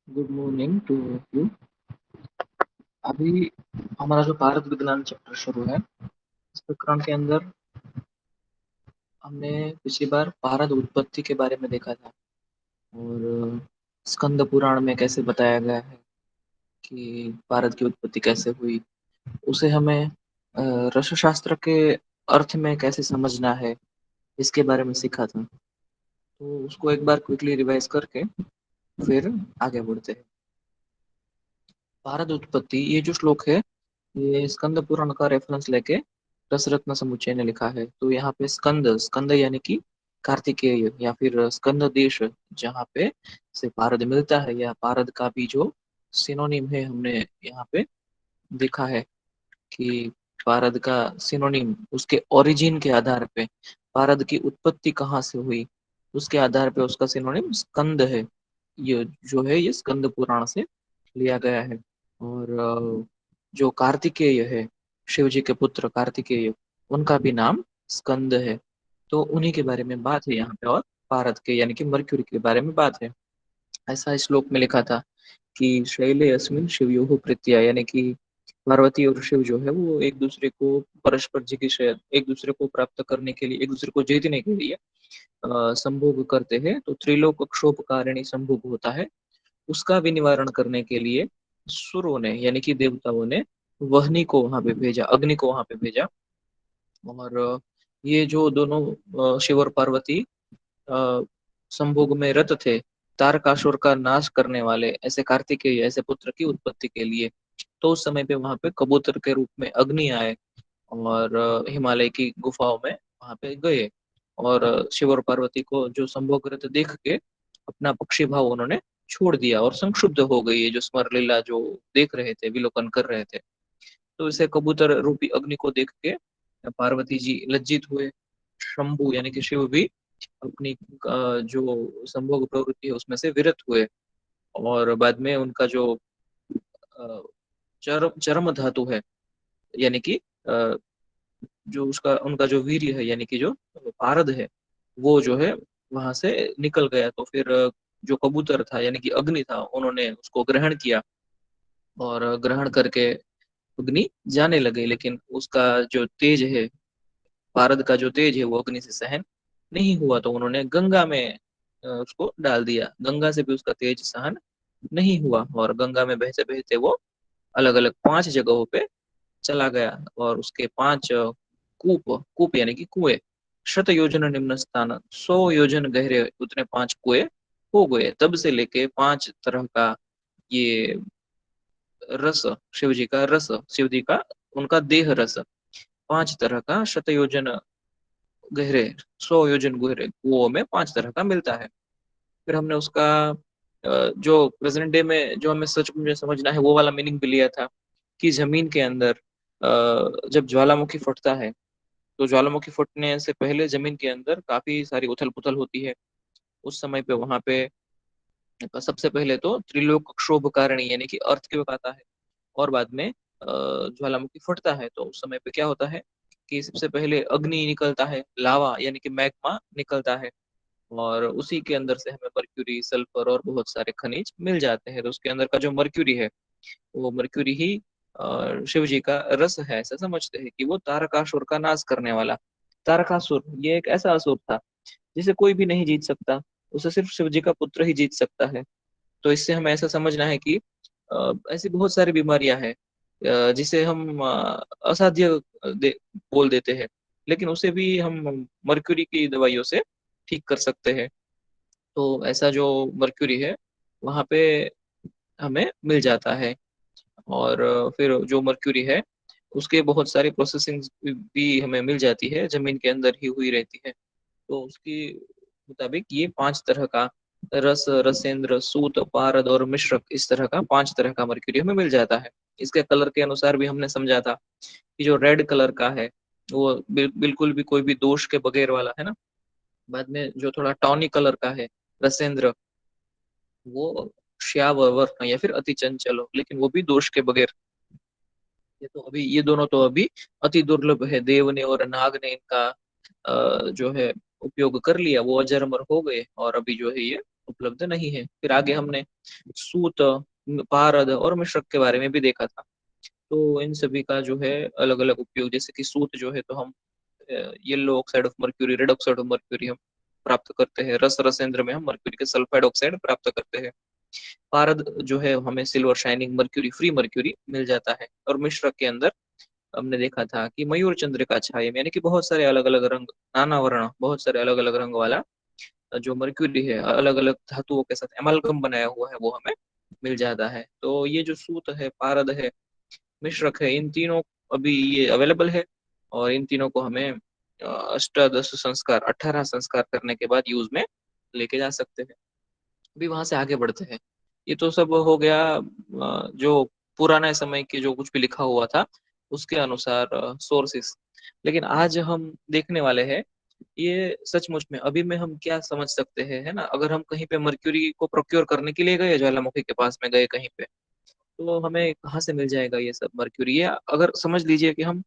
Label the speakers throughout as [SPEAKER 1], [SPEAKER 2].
[SPEAKER 1] Good morning to you. अभी हमारा जो भारत विज्ञान चैप्टर शुरू है, इस प्रकरण के अंदर हमने पिछली बार भारत उत्पत्ति के बारे में देखा था। और स्कंद पुराण में कैसे बताया गया है कि भारत की उत्पत्ति कैसे हुई, उसे हमें रसशास्त्र के अर्थ में कैसे समझना है, इसके बारे में सीखा था। तो उसको एक बार क्विकली रिवाइज करके फिर आगे बढ़ते हैं। भारत उत्पत्ति, ये जो श्लोक है, ये स्कंद पुराण का रेफरेंस लेके रसरत्न समुच्चय ने लिखा है। तो यहाँ पे स्कंद स्कंद यानी कि कार्तिकेय या फिर स्कंद देश, जहाँ पे से भारत मिलता है, या भारत का भी जो सिनोनिम है, हमने यहाँ पे देखा है कि भारत का सिनोनिम उसके ओरिजिन के आधार पे, भारत की उत्पत्ति कहाँ से हुई उसके आधार पे उसका सिनोनिम स्कंद है। ये जो है ये स्कंद पुराण से लिया गया है। और जो कार्तिकेय है, शिव जी के पुत्र कार्तिकेय, उनका भी नाम स्कंद है। तो उन्हीं के बारे में बात है यहाँ पे। और भारत के यानी कि मरक्यूरी के बारे में बात है। ऐसा इस श्लोक में लिखा था कि शैले अस्मिन शिवयोः प्रीत्या, यानी कि पार्वती और शिव जो है वो एक दूसरे को परस्पर जिगीषा, एक दूसरे को प्राप्त करने के लिए, एक दूसरे को जीतने के लिए संभोग करते हैं। तो त्रिलोक क्षोभकारिणी संभोग होता है, उसका भी निवारण करने के लिए सुरों ने यानी कि देवताओं ने वहनी को वहां पे भेजा, अग्नि को वहां पे भेजा। और ये जो दोनों शिव और पार्वती अ, संभोग में रत थे, तारकासुर का नाश करने वाले ऐसे कार्तिकेय ऐसे पुत्र की उत्पत्ति के लिए। तो उस समय पे वहां पे कबूतर के रूप में अग्नि आए और हिमालय की गुफाओं में वहां पे गए। और शिव और पार्वती को जो संभोग रत देख के अपना पक्षी भाव उन्होंने छोड़ दिया और संक्षुब्ध हो गई, ये जो स्मर लीला जो देख रहे थे, विलोकन कर रहे थे। तो इसे कबूतर रूपी अग्नि को देख के पार्वती जी लज्जित हुए। शंभु यानी कि शिव भी अपनी जो संभोग प्रवृत्ति है उसमें से विरत हुए। और बाद में उनका जो अ, चरम चरम धातु है, यानी कि जो उसका उनका जो वीर्य है, यानी कि जो पारद है, वो जो है वहां से निकल गया। तो फिर जो कबूतर था यानी कि अग्नि था, उन्होंने उसको ग्रहण किया। और ग्रहण करके अग्नि जाने लगे, लेकिन उसका जो तेज है, पारद का जो तेज है, वो अग्नि से सहन नहीं हुआ। तो उन्होंने गंगा में उसको डाल दिया। गंगा से भी उसका तेज सहन नहीं हुआ, और गंगा में बहते बहते वो अलग अलग 5 जगहों पे चला गया। और उसके 5 कूप, कूप यानी कि कुएं, 100 योजन निम्न स्थान, 100 योजन गहरे उतने 5 कुएं हो गए। तब से लेके 5 तरह का ये रस, शिव जी का रस, शिव जी का उनका देह रस 5 तरह का, 100 योजन गहरे, 100 योजन गहरे कुओं में 5 तरह का मिलता है। फिर हमने उसका जो प्रेजेंट डे में जो हमें सच में समझना है, वो वाला मीनिंग भी लिया था कि जमीन के अंदर जब ज्वालामुखी फटता है, तो ज्वालामुखी फटने से पहले जमीन के अंदर काफी सारी उथल पुथल होती है। उस समय पे वहां पे सबसे पहले तो त्रिलोक क्षोभकारिणी यानी कि अर्थक्वेक आता है। और बाद में ज्वालामुखी फटता है, तो उस समय पे क्या होता है कि सबसे पहले अग्नि निकलता है, लावा यानी कि मैग्मा निकलता है। और उसी के अंदर से हमें मर्क्यूरी, सल्फर और बहुत सारे खनिज मिल जाते हैं। तो उसके अंदर का जो मर्क्यूरी है, वो मर्क्यूरी ही शिव जी का रस है। ऐसा समझते हैं कि वो तारकासुर का नाश करने वाला, तारकासुर ये एक ऐसा असुर था जिसे कोई भी नहीं जीत सकता, उसे सिर्फ शिव जी का पुत्र ही जीत सकता है। तो इससे हमें ऐसा समझना है कि ऐसी बहुत सारी बीमारियां हैं जिसे हम असाध्य बोल देते हैं, लेकिन उसे भी हम मर्क्यूरी की दवाइयों से ठीक कर सकते हैं। तो ऐसा जो मर्क्यूरी है वहां पे हमें मिल जाता है। और फिर जो मर्क्यूरी है उसके बहुत सारी प्रोसेसिंग भी हमें मिल जाती है, जमीन के अंदर ही हुई रहती है। तो उसके मुताबिक ये 5 तरह का रस, रसेंद्र, सूत, पारद और मिश्रक, इस तरह का 5 तरह का मर्क्यूरी हमें मिल जाता है। इसके कलर के अनुसार भी हमने समझा था कि जो रेड कलर का है वो बिल्कुल भी कोई भी दोष के बगैर वाला है ना। बाद में जो थोड़ा टॉनी कलर का है, रसेंद्र, वो श्यावर या फिर अति चंचल हो, लेकिन वो भी दोष के बगैर। ये दोनों तो अभी अति दुर्लभ है। देव ने और नाग ने इनका जो है उपयोग कर लिया, वो अजर अमर हो गए। और अभी जो है ये उपलब्ध नहीं है। फिर आगे हमने सूत, पारद और मिश्रक के बारे में भी देखा था। तो इन सभी का जो है अलग अलग उपयोग, जैसे कि सूत जो है तो हम yellow oxide of mercury, red oxide of mercury हम प्राप्त करते हैं। रस रसेंद्र में हम मर्क्यूरी के सल्फाइड ऑक्साइड प्राप्त करते हैं। पारद जो है हमें silver shining mercury, free mercury मिल जाता है। और मिश्रक के अंदर हमने देखा था कि मयूर चंद्रिका छाया, यानी कि बहुत सारे अलग अलग रंग, नाना वर्ण, बहुत सारे अलग अलग रंग वाला जो मर्क्यूरी है अलग अलग धातुओं के साथ एमालगम बनाया हुआ है, वो हमें मिल जाता है। तो ये जो सूत है, पारद है, मिश्रक है, इन तीनों अभी ये अवेलेबल है। और इन तीनों को हमें अष्टादश संस्कार, 18 संस्कार करने के बाद यूज में लेके जा सकते हैं। अभी वहां से आगे बढ़ते हैं। ये तो सब हो गया जो पुराने समय के जो कुछ भी लिखा हुआ था उसके अनुसार सोर्सेस। लेकिन आज हम देखने वाले हैं ये सचमुच में अभी में हम क्या समझ सकते हैं, है ना। अगर हम कहीं पे मर्क्यूरी को प्रोक्योर करने के लिए गए, ज्वालामुखी के पास में गए कहीं पे, तो हमें कहाँ से मिल जाएगा ये सब मर्क्यूरी। या अगर समझ लीजिए कि हम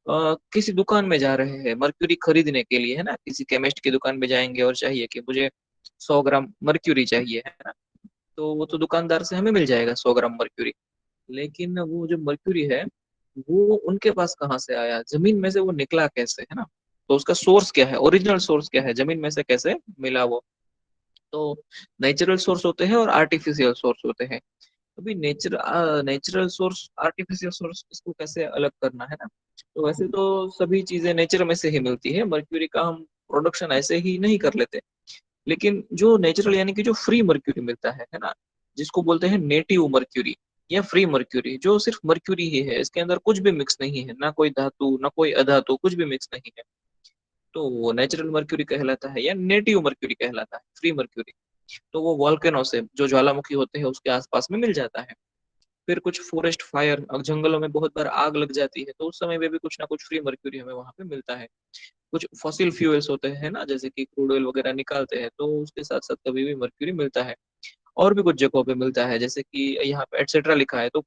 [SPEAKER 1] किसी दुकान में जा रहे हैं मर्क्यूरी खरीदने के लिए, है ना, किसी केमिस्ट की दुकान में जाएंगे और चाहिए कि मुझे 100 ग्राम मर्क्यूरी चाहिए, है ना। तो वो तो दुकानदार से हमें मिल जाएगा 100 ग्राम मर्क्यूरी। लेकिन वो जो मर्क्यूरी है वो उनके पास कहाँ से आया, जमीन में से वो निकला कैसे, है ना। तो उसका सोर्स क्या है, ओरिजिनल सोर्स क्या है, जमीन में से कैसे मिला वो। तो नेचुरल सोर्स होते हैं और आर्टिफिशियल सोर्स होते हैं। अभी नेचुरल सोर्स, आर्टिफिशियल सोर्स, इसको कैसे अलग करना है ना। तो वैसे तो सभी चीजें नेचर में से ही मिलती है, मर्क्यूरी का हम प्रोडक्शन ऐसे ही नहीं कर लेते। लेकिन जो नेचुरल यानी कि जो फ्री मर्क्यूरी मिलता है ना, जिसको बोलते हैं नेटिव मर्क्यूरी या फ्री मर्क्यूरी, जो सिर्फ मर्क्यूरी ही है, इसके अंदर कुछ भी मिक्स नहीं है, ना कोई धातु ना कोई अधातु, कुछ भी मिक्स नहीं है, तो वो नेचुरल मर्क्यूरी कहलाता है या नेटिव मर्क्यूरी कहलाता है, फ्री मर्क्यूरी। तो वो वॉल्केनो से, जो ज्वालामुखी होते हैं उसके आसपास में मिल जाता है। फिर कुछ फॉरेस्ट फायर, जंगलों में बहुत बार आग लग जाती है, तो उस समय में भी कुछ ना कुछ फ्री मर्क्यूरी हमें वहां पे मिलता है। कुछ फॉसिल फ्यूल्स होते हैं ना, जैसे कि क्रूड ऑयल वगैरह निकालते हैं, तो उसके साथ साथ कभी भी मर्क्यूरी मिलता है। और भी कुछ जगहों पे मिलता है, जैसे कि यहाँ पे एटसेट्रा लिखा है, तो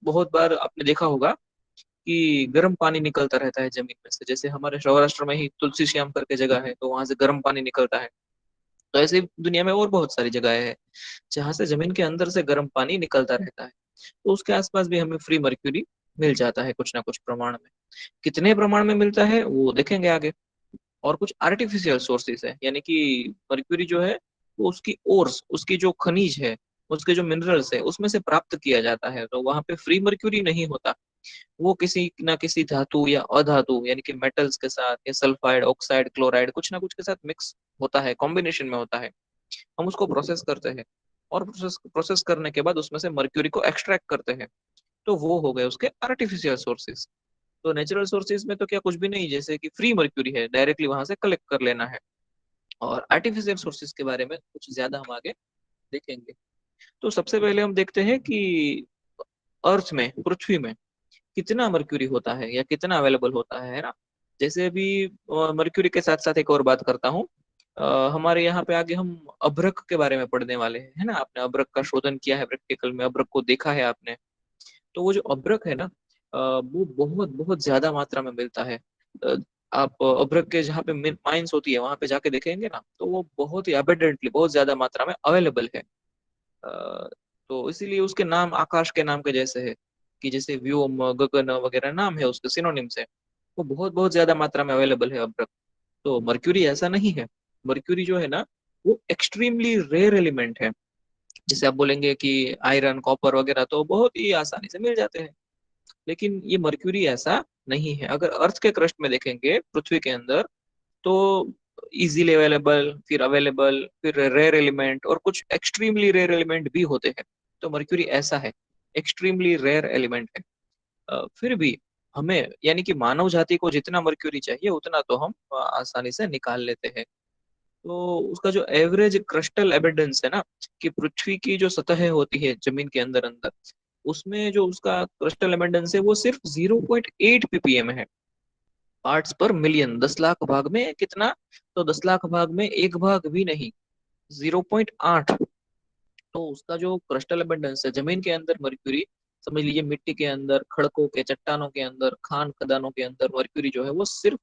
[SPEAKER 1] बहुत बार आपने देखा होगा कि गर्म पानी निकलता रहता है जमीन में से। जैसे हमारे सौराष्ट्र में ही तुलसी श्याम करके जगह है, तो वहां से गर्म पानी निकलता है। तो ऐसे ही दुनिया में और बहुत सारी जगहें हैं जहाँ से जमीन के अंदर से गर्म पानी निकलता रहता है। तो उसके आसपास भी हमें फ्री मर्क्यूरी मिल जाता है कुछ ना कुछ प्रमाण में। कितने प्रमाण में मिलता है वो देखेंगे आगे। और कुछ आर्टिफिशियल सोर्सेस है, यानी कि मर्क्यूरी जो है वो उसकी ओर्स, उसकी जो खनिज है, उसके जो मिनरल्स है उसमें से प्राप्त किया जाता है। तो वहां पे फ्री मर्क्यूरी नहीं होता, वो किसी ना किसी धातु या अधातु यानी कि मेटल्स के साथ या सल्फाइड, ऑक्साइड, क्लोराइड, कुछ ना कुछ के साथ मिक्स होता है, कॉम्बिनेशन में होता है। हम उसको प्रोसेस करते हैं और प्रोसेस प्रोसेस करने के बाद उसमें से मर्क्यूरी को एक्सट्रैक्ट करते हैं। तो वो हो गए उसके आर्टिफिशियल सोर्सेज। तो नेचुरल सोर्सेज में तो क्या कुछ भी नहीं, जैसे कि फ्री मर्क्यूरी है, डायरेक्टली वहां से कलेक्ट कर लेना है। और आर्टिफिशियल सोर्सेज के बारे में कुछ ज्यादा हम आगे देखेंगे। तो सबसे पहले हम देखते हैं कि अर्थ में, पृथ्वी में कितना मर्क्यूरी होता है या कितना अवेलेबल होता है ना। जैसे अभी मर्क्यूरी के साथ साथ एक और बात करता हूँ। हमारे यहाँ पे आगे हम अभ्रक के बारे में पढ़ने वाले हैं, है ना। आपने अभ्रक का शोधन किया है प्रैक्टिकल में, अभ्रक को देखा है आपने। तो वो जो अभ्रक है ना, वो बहुत बहुत ज्यादा मात्रा में मिलता है। अ, आप अभ्रक के जहाँ पे माइंस होती है वहां पे जाके देखेंगे ना, तो वो बहुत ही अबेडेंटली, बहुत ज्यादा मात्रा में अवेलेबल है। तो इसीलिए उसके नाम आकाश के नाम के जैसे है, कि जैसे व्योम, गगन वगैरह नाम है उसके सिनोनिम्स है। वो बहुत बहुत ज्यादा मात्रा में अवेलेबल है अभ्रक। तो मर्क्यूरी ऐसा नहीं है। मर्क्यूरी जो है ना, वो एक्सट्रीमली रेयर एलिमेंट है। जैसे आप बोलेंगे कि आयरन, कॉपर वगैरह तो बहुत ही आसानी से मिल जाते हैं, लेकिन ये मर्क्यूरी ऐसा नहीं है। अगर अर्थ के क्रस्ट में देखेंगे, पृथ्वी के अंदर, तो इजीली अवेलेबल, फिर अवेलेबल, फिर रेयर एलिमेंट और कुछ एक्सट्रीमली रेयर एलिमेंट भी होते हैं। तो मर्क्यूरी ऐसा है, एक्सट्रीमली रेयर एलिमेंट है। फिर भी हमें, यानी कि मानव जाति को जितना मर्क्यूरी चाहिए उतना तो हम आसानी से निकाल लेते हैं। तो उसका जो एवरेज क्रिस्टल एबिडेंस है ना, कि पृथ्वी की जो सतह होती है जमीन के अंदर अंदर, उसमें जो उसका क्रिस्टल एबिडेंस है वो सिर्फ 0.8 ppm है। पार्ट्स पर मिलियन, 10 लाख भाग में कितना, तो 10 लाख भाग में एक भाग भी नहीं, 0.8। तो उसका जो क्रिस्टल अबंडेंस है जमीन के अंदर मर्क्यूरी, समझ लीजिए मिट्टी के अंदर, खड़कों के, चट्टानों के अंदर, खान खदानों के अंदर मर्क्यूरी जो है वो सिर्फ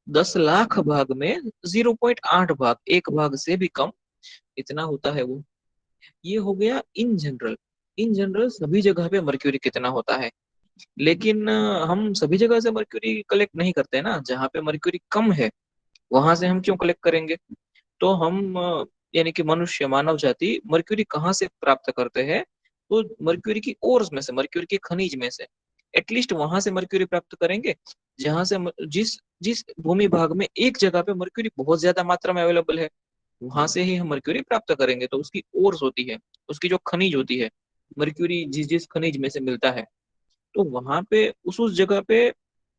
[SPEAKER 1] 10 लाख भाग में 0.8 भाग, एक भाग से भी कम इतना होता है वो। ये हो गया इन जनरल। इन जनरल सभी जगह पे मर्क्यूरी कितना होता है। लेकिन हम सभी जगह से मर्क्यूरी कलेक्ट नहीं करते ना, जहाँ पे मर्क्यूरी कम है वहां से हम क्यों कलेक्ट करेंगे। तो हम यानी कि मनुष्य मानव जाति मर्क्यूरी कहाँ से प्राप्त करते हैं, तो मर्क्यूरी की ओर्स में से, मर्क्यूरी के खनिज में से। एटलीस्ट वहां से मर्क्यूरी प्राप्त करेंगे जहां से जिस जिस भूमि भाग में एक जगह पे मर्क्यूरी बहुत ज्यादा मात्रा में अवेलेबल है, वहां से ही हम मर्क्यूरी प्राप्त करेंगे। तो उसकी ओर्स होती है, उसकी जो खनिज होती है, मर्क्यूरी जिस जिस खनिज में से मिलता है, तो वहां पे उस जगह पे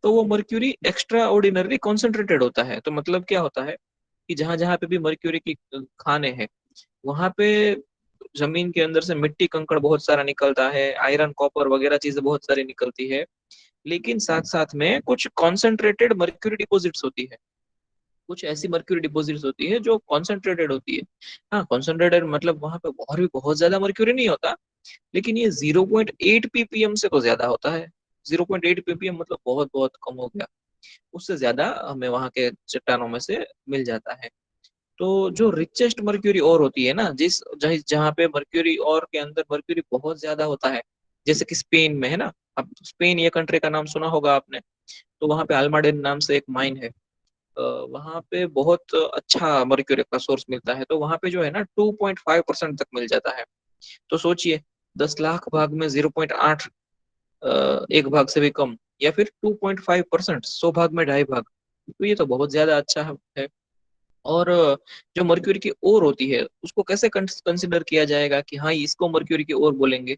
[SPEAKER 1] तो वो मर्क्यूरी एक्स्ट्रा ऑर्डिनरी कॉन्सेंट्रेटेड होता है। तो मतलब क्या होता है कि जहां जहां पे भी मर्क्यूरी की खाने हैं, वहां पे जमीन के अंदर से मिट्टी कंकड़ बहुत सारा निकलता है, आयरन कॉपर वगैरह चीजें बहुत सारी निकलती है। लेकिन साथ साथ में कुछ कॉन्सेंट्रेटेड मर्क्यूरी डिपॉजिट्स होती है, कुछ ऐसी मर्क्यूरी डिपॉजिट्स होती है जो कॉन्सेंट्रेटेड होती है। हाँ, कॉन्सेंट्रेटेड मतलब वहां पे और भी बहुत ज्यादा मर्क्यूरी नहीं होता, लेकिन ये 0.8 ppm से तो ज्यादा होता है। 0.8 ppm मतलब बहुत बहुत कम हो गया, उससे ज्यादा हमें वहां के चट्टानों में से मिल जाता है। तो जो रिचेस्ट मर्क्यूरी और होती है ना, जिस जहाँ पे मर्क्यूरी और के अंदर मर्क्यूरी बहुत ज्यादा होता है, जैसे कि स्पेन में है ना। अब स्पेन ये कंट्री का नाम सुना होगा आपने। तो वहां पे अल्माडेन नाम से एक माइन है। वहां पे बहुत अच्छा मर्क्यूरी का सोर्स मिलता है। तो वहां पे जो है ना 2.5% तक मिल जाता है। तो सोचिए, 10 लाख भाग में 0.8, एक भाग से भी कम, या फिर 2.5%, 100 भाग में 2.5 भाग। तो ये तो बहुत ज्यादा अच्छा है। और जो मर्क्यूरी की ओर होती है उसको कैसे कंसिडर किया जाएगा कि हाँ इसको मर्क्यूरी की ओर बोलेंगे।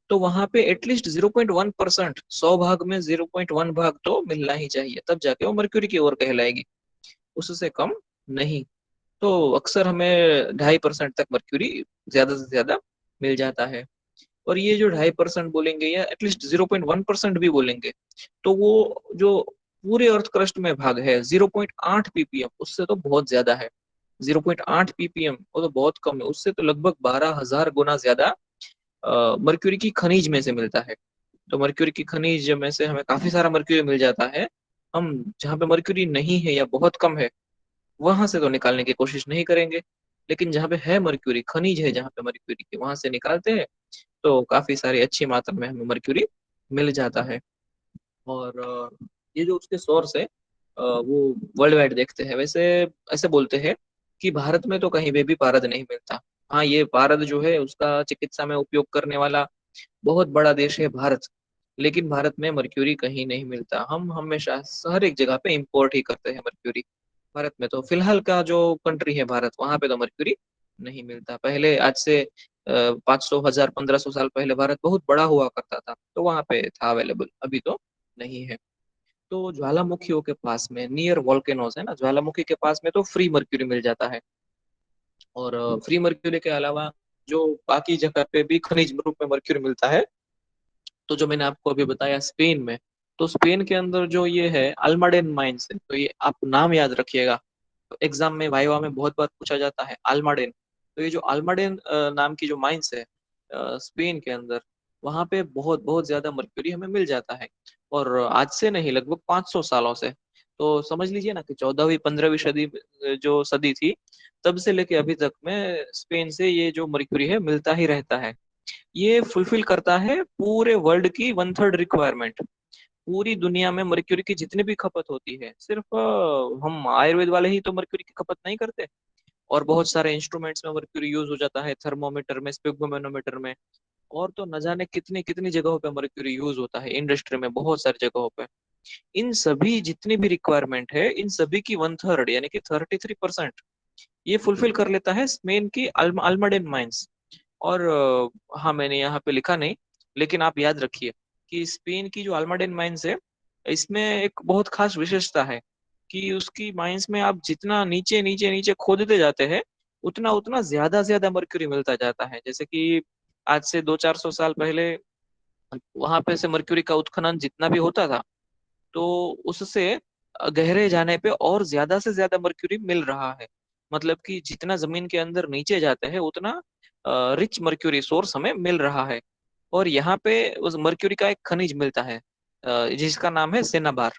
[SPEAKER 1] तो वहां पे एटलीस्ट 0.1%, 100 भाग में 0.1 भाग तो मिलना ही चाहिए, तब जाके वो मर्क्यूरी की ओर कहलाएगी, उससे कम नहीं। तो अक्सर हमें 2.5% तक मर्क्यूरी ज्यादा से ज्यादा मिल जाता है। और ये जो 2.5% बोलेंगे या एटलीस्ट 0.1% भी बोलेंगे, तो वो जो पूरे अर्थ क्रस्ट में भाग है 0.8 ppm, उससे तो बहुत ज्यादा है। 0.8 ppm वो तो बहुत कम है, उससे तो लगभग 12,000 गुना ज्यादा मर्क्यूरी की खनिज में से मिलता है। तो मर्क्यूरी की खनिज में से हमें काफी सारा मर्क्यूरी मिल जाता है। हम जहाँ पे मर्क्यूरी नहीं है या बहुत कम है, वहां से तो निकालने की कोशिश नहीं करेंगे। लेकिन जहाँ पे है मर्क्यूरी, खनिज है जहाँ पे मर्क्यूरी की, वहां से निकालते हैं। तो काफी सारी अच्छी मात्रा में हमें मर्क्यूरी मिल जाता है। और ये जो उसके सोर्स है, वो वर्ल्ड वाइड देखते हैं वैसे। ऐसे बोलते हैं कि भारत में तो कहीं पे भी पारद नहीं मिलता। हाँ, ये पारद जो है उसका चिकित्सा में उपयोग करने वाला बहुत बड़ा देश है भारत। लेकिन भारत में मर्क्यूरी कहीं नहीं मिलता, हम हमेशा हर एक जगह पे इंपोर्ट ही करते हैं मर्क्यूरी। भारत में तो फिलहाल का जो कंट्री है भारत, वहां पे तो मर्क्यूरी नहीं मिलता। पहले आज से 500, 1000, 1500 साल पहले भारत बहुत बड़ा हुआ करता था, तो वहां पे था अवेलेबल, अभी तो नहीं है। तो ज्वालामुखियों के पास में, नियर वोल्केनोज है ना, ज्वालामुखी के पास में तो फ्री मर्क्यूरी मिल जाता है। और फ्री मर्क्यूरी के अलावा जो बाकी जगह पे भी खनिज रूप में मर्क्यूरी मिलता है, तो जो मैंने आपको अभी बताया स्पेन में, तो स्पेन के अंदर जो ये है अल्माडेन माइंस है, तो ये आप नाम याद रखिएगा। एग्जाम में, वाइवा में बहुत बार पूछा जाता है अल्माडेन। तो ये जो अल्माडेन नाम की जो माइंस है स्पेन के अंदर, वहां पे बहुत बहुत ज्यादा मर्क्यूरी हमें मिल जाता है। और आज से नहीं, लगभग 500 सालों से। तो समझ लीजिए ना कि 14वीं 15वीं सदी, जो सदी थी, तब से लेके अभी तक में स्पेन से ये जो मर्क्यूरी है मिलता ही रहता है। ये फुलफिल करता है पूरे वर्ल्ड की 1/3 रिक्वायरमेंट। पूरी दुनिया में मर्क्यूरी की जितनी भी खपत होती है, सिर्फ हम आयुर्वेद वाले ही तो मर्क्यूरी की खपत नहीं करते। और बहुत सारे इंस्ट्रूमेंट्स में मर्क्यूरी यूज हो जाता है, थर्मोमीटर में, स्पिगोमेनोमीटर में। और तो न जाने कितनी कितनी जगहों पे मर्क्यूरी यूज होता है, इंडस्ट्री में बहुत सारी जगहों पे। इन सभी जितनी भी रिक्वायरमेंट है, इन सभी की 1/3 यानी कि 33% ये फुलफिल कर लेता है स्पेन की अल्माडेन माइंस। और हाँ, मैंने यहाँ पे लिखा नहीं, लेकिन आप याद रखिए कि स्पेन की जो अल्माडेन माइंस है, इसमें एक बहुत खास विशेषता है कि उसकी माइंस में आप जितना नीचे नीचे नीचे खोदते जाते हैं, उतना उतना ज्यादा ज्यादा मर्क्यूरी मिलता जाता है। जैसे कि आज से 200-400 साल पहले वहां पे से मर्क्यूरी का उत्खनन जितना भी होता था, तो उससे गहरे जाने पे और ज्यादा से ज्यादा मर्क्यूरी मिल रहा है। मतलब कि जितना जमीन के अंदर नीचे जाते हैं, उतना रिच मर्क्यूरी सोर्स हमें मिल रहा है। और यहाँ पे उस मर्क्यूरी का एक खनिज मिलता है जिसका नाम है सिनाबार।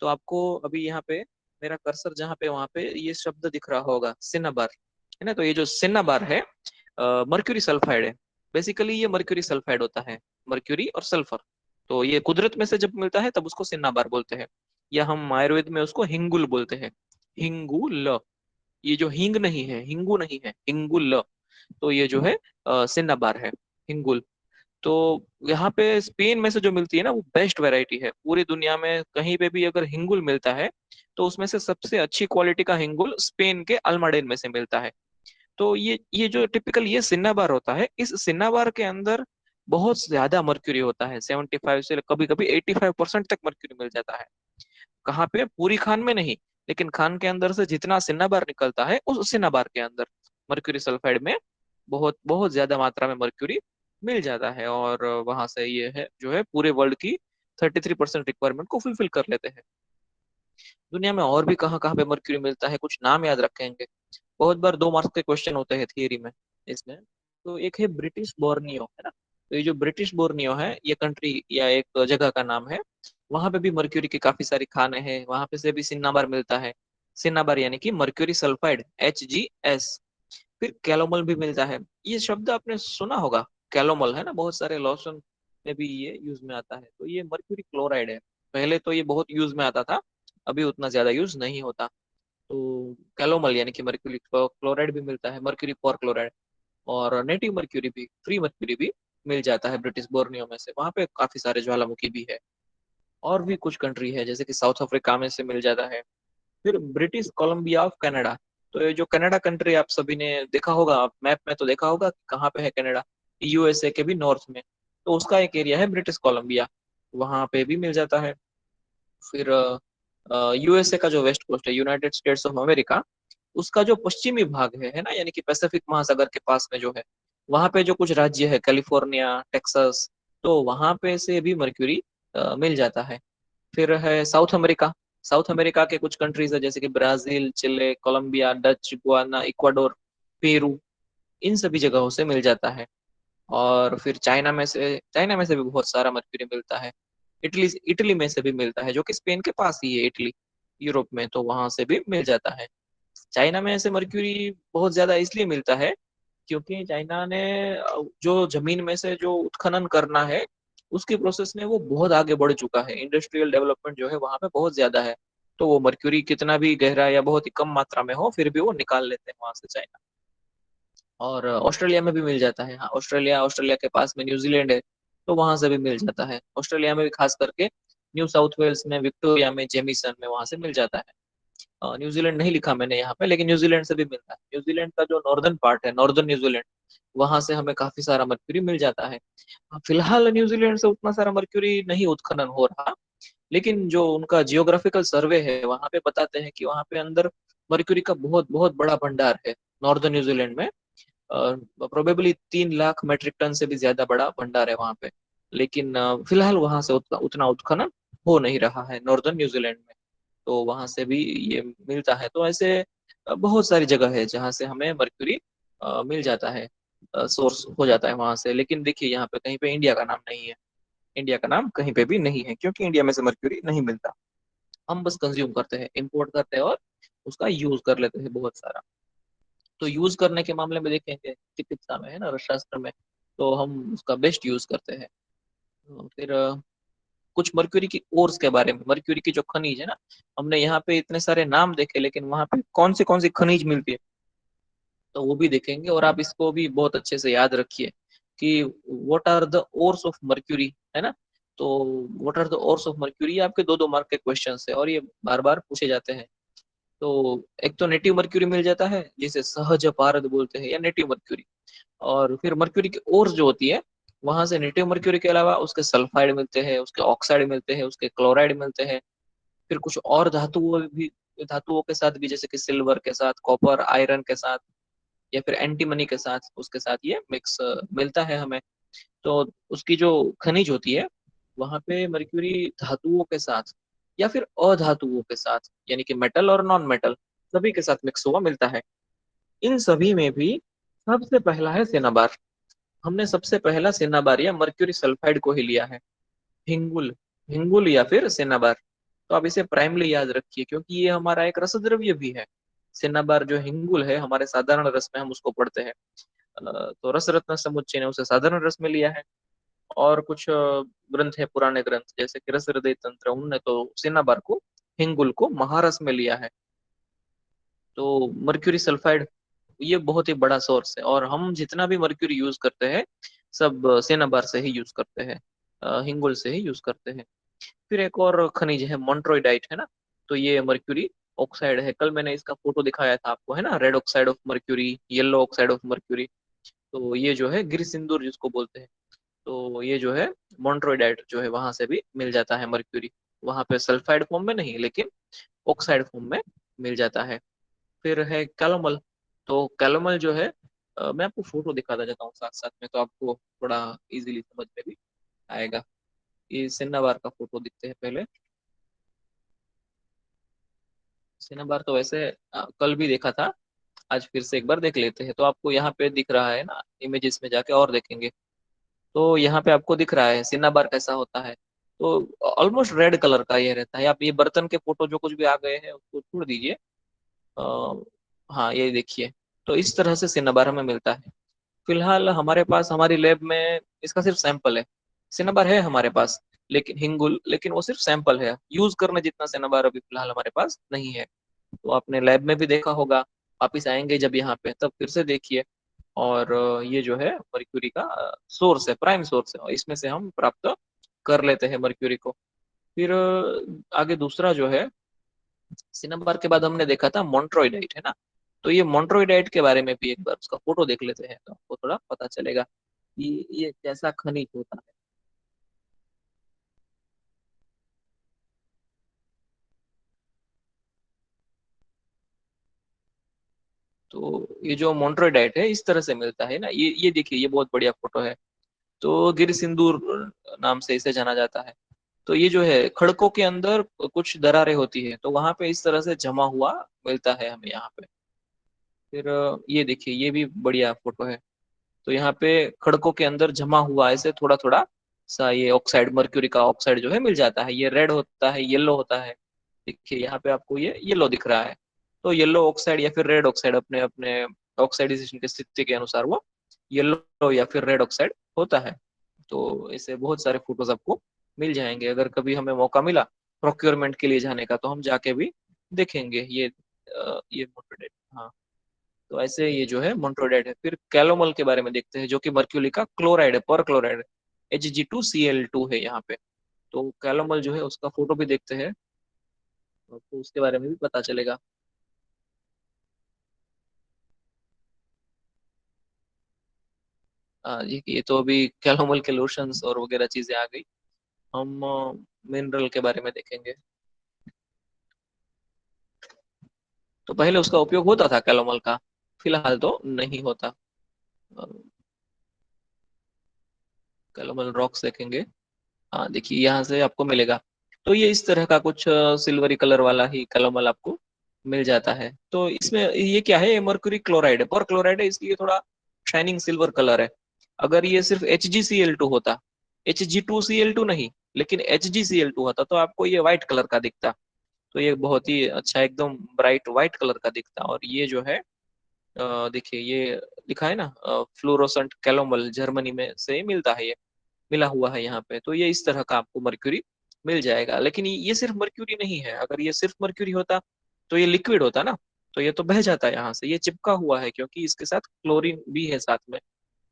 [SPEAKER 1] तो आपको अभी यहाँ पे मेरा कर्सर जहाँ पे, वहां पे ये शब्द दिख रहा होगा, सिनाबार। है ना। तो ये जो सिन्ना बार है मर्क्यूरी सल्फाइड है। बेसिकली ये मर्क्यूरी सल्फाइड होता है, मर्क्यूरी और सल्फर। तो ये कुदरत में से जब मिलता है तब उसको सिन्ना बार बोलते हैं, या हम आयुर्वेद में उसको हिंगुल बोलते हैं। हिंगुल, ये जो हींग नहीं है, हिंगू नहीं है, हिंगुल। तो ये जो है सिन्ना बार है, हिंगुल। तो यहाँ पे स्पेन में से जो मिलती है ना, वो बेस्ट वैरायटी है पूरी दुनिया में। कहीं पे भी अगर हिंगुल मिलता है तो उसमें से सबसे अच्छी क्वालिटी का हिंगुल स्पेन के अल्माडेन में से मिलता है। तो ये जो टिपिकल ये सिन्नाबार होता है, इस सिन्नाबार के अंदर बहुत ज्यादा मर्क्यूरी होता है, 75 से कभी कभी 85% तक मर्क्यूरी मिल जाता है। कहाँ पे? पूरी खान में नहीं, लेकिन खान के अंदर से जितना सिन्नाबार निकलता है उस सिन्नाबार के अंदर मर्क्यूरी सल्फाइड में बहुत बहुत ज्यादा मात्रा में मर्क्यूरी मिल जाता है। और वहां से ये है जो है पूरे वर्ल्ड की 33% रिक्वायरमेंट को फुलफिल कर लेते हैं। दुनिया में और भी कहाँ कहाँ पे मर्क्यूरी मिलता है, कुछ नाम याद रखेंगे। बहुत बार 2 मार्क्स के क्वेश्चन होते हैं थियरी में इसमें। तो एक है ब्रिटिश बोर्नियो, है ना। तो ये जो ब्रिटिश बोर्नियो है, ये कंट्री या एक जगह का नाम है। वहां पे भी मर्क्यूरी की काफी सारी खाने हैं, वहां पे से भी सिन्नाबार मिलता है। सिन्नाबार यानी कि मर्क्यूरी सल्फाइड, HgS। फिर कैलोमल भी मिलता है। ये शब्द आपने सुना होगा, कैलोमल, है ना, बहुत सारे लोशन में भी ये यूज में आता है। तो ये मर्क्यूरी क्लोराइड है। पहले तो ये बहुत यूज में आता था, अभी उतना ज्यादा यूज नहीं होता। तो कैलोमल यानी कि मर्क्यूरी क्लोराइड भी मिलता है, मर्क्यूरी पर क्लोराइड। और नेटिव मर्क्यूरी भी, फ्री मर्क्यूरी भी मिल जाता है ब्रिटिश बोर्नियो में से। वहां पे काफी सारे ज्वालामुखी भी है। और भी कुछ कंट्री है, जैसे कि साउथ अफ्रीका में से मिल जाता है। फिर ब्रिटिश कोलंबिया ऑफ कनाडा। तो ये जो कनाडा कंट्री आप सभी ने देखा होगा, मैप में तो देखा होगा कि कहाँ पे है कनाडा, USA के भी नॉर्थ में। तो उसका एक एरिया है ब्रिटिश कोलंबिया, वहां पे भी मिल जाता है। फिर USA का जो वेस्ट कोस्ट है, यूनाइटेड स्टेट्स ऑफ अमेरिका, उसका जो पश्चिमी भाग है ना, यानी कि पैसिफिक महासागर के पास में जो है, वहां पे जो कुछ राज्य है, कैलिफोर्निया, टेक्सास, तो वहां पे से भी मर्क्यूरी मिल जाता है। फिर है साउथ अमेरिका। साउथ अमेरिका के कुछ कंट्रीज है, जैसे कि Brazil, Chile, Colombia, Dutch Guiana, Ecuador, Peru, इन सभी जगहों से मिल जाता है। और फिर चाइना में से भी बहुत सारा मर्क्यूरी मिलता है। इटली इटली में से भी मिलता है, जो कि स्पेन के पास ही है इटली, यूरोप में, तो वहां से भी मिल जाता है। चाइना में से मर्क्यूरी बहुत ज्यादा इसलिए मिलता है क्योंकि चाइना ने जो जमीन में से जो उत्खनन करना है, उसकी प्रोसेस में वो बहुत आगे बढ़ चुका है। इंडस्ट्रियल डेवलपमेंट जो है वहां पे बहुत ज्यादा है। तो वो मर्क्यूरी कितना भी गहरा या बहुत ही कम मात्रा में हो, फिर भी वो निकाल लेते हैं वहां से, चाइना। और ऑस्ट्रेलिया में भी मिल जाता है। हाँ, ऑस्ट्रेलिया ऑस्ट्रेलिया के पास में न्यूजीलैंड है, तो वहां से भी मिल जाता है। ऑस्ट्रेलिया में भी खास करके न्यू साउथ वेल्स में, विक्टोरिया में, जेमिसन में, वहां से मिल जाता है। न्यूजीलैंड नहीं लिखा मैंने यहाँ पे, लेकिन न्यूजीलैंड से भी मिलता है। न्यूजीलैंड का जो नॉर्दर्न पार्ट है, नॉर्दर्न न्यूजीलैंड, वहां से हमें काफी सारा मर्क्यूरी मिल जाता है। फिलहाल न्यूजीलैंड से उतना सारा मर्क्यूरी नहीं उत्खनन हो रहा, लेकिन जो उनका जियोग्राफिकल सर्वे है वहां पे बताते हैं कि वहां पे अंदर मर्क्यूरी का बहुत बहुत बड़ा भंडार है, नॉर्दर्न न्यूजीलैंड में। प्रोबेबली 3 लाख मेट्रिक टन से भी ज्यादा बड़ा भंडार है वहां पे। लेकिन फिलहाल वहां से उतना उत्खनन हो नहीं रहा है नॉर्दर्न न्यूजीलैंड में। तो वहां से भी ये मिलता है। तो ऐसे बहुत सारी जगह है जहाँ से हमें मर्क्यूरी मिल जाता है, सोर्स हो जाता है वहां से। लेकिन देखिए यहाँ पे कहीं पे इंडिया का नाम नहीं है, इंडिया का नाम कहीं पे भी नहीं है, क्योंकि इंडिया में से मर्क्यूरी नहीं मिलता। हम बस कंज्यूम करते हैं, इंपोर्ट करते हैं और उसका यूज कर लेते हैं बहुत सारा। तो यूज करने के मामले में देखेंगे चिकित्सा में, है ना, शास्त्र में, तो हम उसका बेस्ट यूज करते हैं। फिर कुछ मर्क्यूरी की ओर्स के बारे में, मर्क्यूरी की जो खनिज है ना, हमने यहाँ पे इतने सारे नाम देखे, लेकिन वहां पे कौन सी खनिज मिलती है, तो वो भी देखेंगे। और आप इसको भी बहुत अच्छे से याद रखिए कि what are the ores of mercury, है ना। तो what are the ores of mercury, आपके 2-2 मार्क के क्वेश्चन है और ये बार बार पूछे जाते हैं। तो एक तो नेटिव मर्क्यूरी मिल जाता है, जिसे सहज पारद बोलते हैं, या नेटिव मर्क्यूरी। और फिर मर्क्यूरी की ओर्स जो होती है, वहां से नेटिव मर्क्यूरी के अलावा उसके सल्फाइड मिलते हैं, उसके ऑक्साइड मिलते हैं, उसके क्लोराइड मिलते हैं। फिर कुछ और धातुओं के साथ भी, जैसे कि सिल्वर के साथ, कॉपर, आयरन के साथ, या फिर एंटीमनी के साथ, उसके साथ ये मिक्स मिलता है हमें। तो उसकी जो खनिज होती है, वहां पे मर्क्यूरी धातुओं के साथ या फिर अधातुओं के साथ, यानी कि मेटल और नॉन मेटल, सभी के साथ मिक्स हुआ मिलता है। इन सभी में भी सबसे पहला है सेनाबार। हमने सबसे पहला सेनाबार या मर्क्यूरी सल्फाइड को ही लिया है, हिंगुल। हिंगुल या फिर सेनाबार। तो आप इसे प्राइमली याद रखिए, क्योंकि ये हमारा एक रसद्रव्य भी है। सिन्नाबार जो हिंगुल है, हमारे साधारण रस में हम उसको पढ़ते हैं। तो रस रत्न समुच्चय ने उसे साधारण रस में लिया है। और कुछ ग्रंथ है, पुराने ग्रंथ जैसे कि रस हृदय तंत्र, उनने तो सिन्नाबार को, हिंगुल को महारस में लिया है। तो मर्क्यूरी सल्फाइड ये बहुत ही बड़ा सोर्स है, और हम जितना भी मर्क्यूरी यूज करते हैं सब सेनाबार से ही यूज करते हैं, हिंगुल से ही यूज करते हैं। फिर एक और खनिज है मोन्ट्रोइडाइट, है ना। तो ये मर्क्यूरी ऑक्साइड है, कल मैंने इसका फोटो दिखाया था आपको, है ना, red oxide of mercury, yellow oxide of mercury. तो ये जो है गिर सिंदूर जिसको बोलते हैं, तो ये जो है मोन्ट्रोइडाइट जो है वहां से भी मिल जाता है मर्क्यूरी। वहां पे सल्फाइड फॉर्म में नहीं, लेकिन ऑक्साइड फॉर्म में मिल जाता है। फिर है कैलोमल। तो कैलोमल जो है, मैं आपको फोटो दिखाता जाता हूँ साथ साथ में, तो आपको थोड़ा इजीली समझ में भी आएगा। ये सिन्नाबार का फोटो दिखते हैं पहले। सिन्नाबार तो वैसे कल भी देखा था, आज फिर से एक बार देख लेते हैं। तो आपको यहाँ पे दिख रहा है ना, इमेजेस में जाके और देखेंगे तो यहाँ पे आपको दिख रहा है सिन्नाबार कैसा होता है। तो ऑलमोस्ट रेड कलर का ये रहता है। आप ये बर्तन के फोटो जो कुछ भी आ गए हैं उसको छोड़ दीजिए। अ, हाँ ये देखिए, तो इस तरह से सिन्नाबार हमें मिलता है। फिलहाल हमारे पास हमारी लैब में इसका सिर्फ सैंपल है। सिनेबार है हमारे पास, लेकिन हिंगुल, लेकिन वो सिर्फ सैंपल है, यूज करने जितना सिनेबार अभी फिलहाल हमारे पास नहीं है। तो आपने लैब में भी देखा होगा, वापिस आएंगे जब यहाँ पे तब फिर से देखिए। और ये जो है मर्क्यूरी का सोर्स है, प्राइम सोर्स है, और इसमें से हम प्राप्त कर लेते हैं मर्क्यूरी को। फिर आगे दूसरा जो है, सिनम्बर के बाद हमने देखा था मोन्ट्रोइडाइट, है ना। तो ये मोन्ट्रोइडाइट के बारे में भी एक बार उसका फोटो देख लेते हैं, तो आपको थोड़ा पता चलेगा कि ये कैसा खनिज होता है। तो ये जो मोन्ट्रोइडाइट है इस तरह से मिलता है ना, ये देखिए, ये बहुत बढ़िया फोटो है। तो गिर सिंदूर नाम से इसे जाना जाता है। तो ये जो है खड़कों के अंदर कुछ दरारें होती है, तो वहां पे इस तरह से जमा हुआ मिलता है हमें यहाँ पे। फिर ये देखिए, ये भी बढ़िया फोटो है। तो यहाँ पे खड़कों के अंदर जमा हुआ ऐसे थोड़ा थोड़ा सा ये ऑक्साइड, मर्क्यूरी का ऑक्साइड जो है मिल जाता है। ये रेड होता है, येलो होता है। देखिए यहाँ पे आपको ये येलो दिख रहा है। तो येलो ऑक्साइड या फिर रेड ऑक्साइड अपने अपने ऑक्साइडेशन की स्थिति के अनुसार वो येलो या फिर रेड ऑक्साइड होता है। तो ऐसे बहुत सारे फोटोज आपको मिल जाएंगे। अगर कभी हमें मौका मिला प्रोक्योरमेंट के लिए जाने का, तो हम जाके भी देखेंगे ये मोटरडेट। हाँ, तो ऐसे ये जो है मोन्ट्रोइडाइट है। फिर कैलोमल के बारे में देखते हैं, जो कि मर्क्यूरी का क्लोराइड है, पर क्लोराइड, Hg2Cl2 है यहाँ पे। तो कैलोमल जो है उसका फोटो भी देखते हैं, तो उसके बारे में भी पता चलेगा। जी, ये तो अभी कैलोमल के लोशंस और वगैरह चीजें आ गई। हम मिनरल के बारे में देखेंगे। तो पहले उसका उपयोग होता था कैलोमल का, फिलहाल तो नहीं होता। कैलोमल रॉक्स देखेंगे। हाँ देखिए, यहाँ से आपको मिलेगा। तो ये इस तरह का कुछ सिल्वरी कलर वाला ही कैलोमल आपको मिल जाता है। तो इसमें ये क्या है, मर्क्यूरी क्लोराइड है, पर क्लोराइड है, इसलिए थोड़ा शाइनिंग सिल्वर कलर है। अगर ये सिर्फ HgCl2 होता, Hg2Cl2 नहीं, लेकिन HgCl2 होता, तो आपको ये व्हाइट कलर का दिखता। तो ये बहुत ही अच्छा, एकदम ब्राइट व्हाइट कलर का दिखता। और ये जो है देखिए, ये लिखा है ना, फ्लोरोसेंट कैलोमल, जर्मनी में से मिलता है, ये मिला हुआ है यहाँ पे। तो ये इस तरह का आपको मर्क्यूरी मिल जाएगा। लेकिन ये सिर्फ मर्क्यूरी नहीं है, अगर ये सिर्फ मर्क्यूरी होता तो ये लिक्विड होता ना, तो ये तो बह जाता है यहाँ से। ये चिपका हुआ है क्योंकि इसके साथ क्लोरीन भी है साथ में।